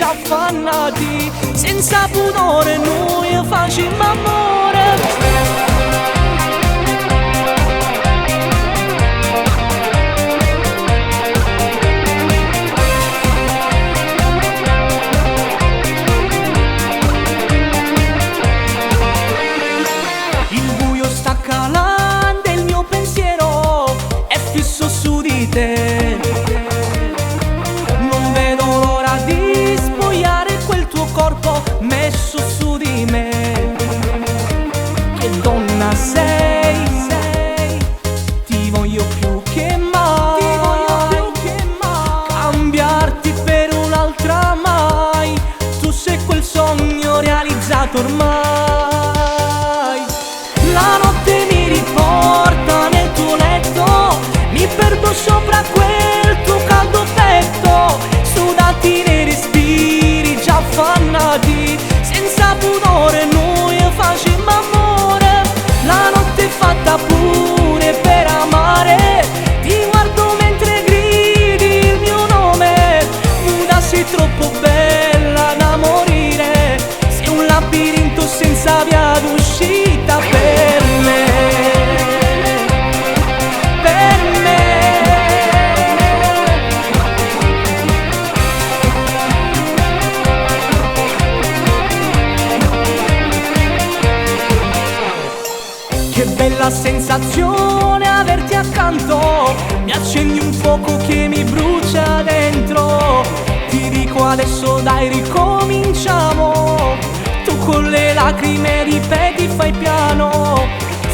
affannati, senza pudore noi facciamo amore. Non vedo l'ora di spogliare quel tuo corpo messo su di me. Che donna sei, ti voglio più che mai, cambiarti per un'altra mai. Tu sei quel sogno realizzato ormai. La notte mi riporta nel tuo letto, mi perdo sopra quel tuo caldo petto, sudati nei respiri già affannati, senza pudore noi facciamo amore. La notte è fatta pure per amare, ti guardo mentre gridi il mio nome, nuda sei troppo bella da morire, sei un labirinto senza via d'uscita per me. Che bella sensazione averti accanto, mi accendi un fuoco che mi brucia dentro. Ti dico adesso dai ricominciamo, tu con le lacrime ripeti fai piano,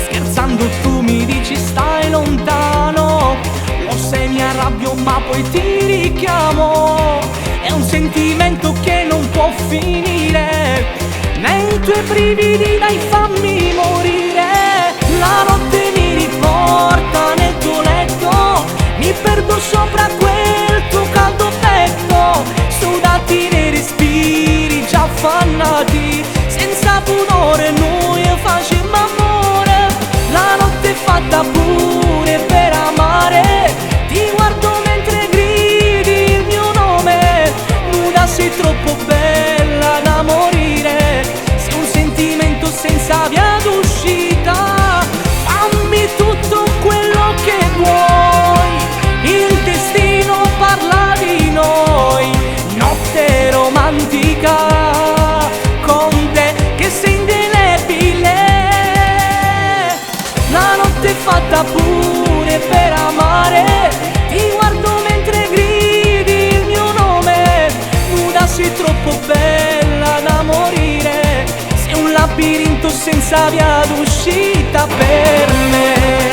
scherzando tu mi dici stai lontano. Lo sai mi arrabbio ma poi ti richiamo, è un sentimento che non può finire, nei tuoi brividi dai fammi morire. La notte mi riporta nel tuo letto, mi perdo sopra quel tuo caldo petto, sudati nei respiri già affannati, senza pudore noi facciamo amore. La notte è fatta pure per amare, ti guardo mentre gridi il mio nome, nuda sei troppo bella da morire, sei un sentimento senza via d'uscita. Tutto quello che vuoi, il destino parla di noi, notte romantica con te che sei indelebile. La notte è fatta pure per amare, ti guardo mentre gridi il mio nome, nuda sei troppo bella da morire, sei un labirinto senza via d'uscita per me.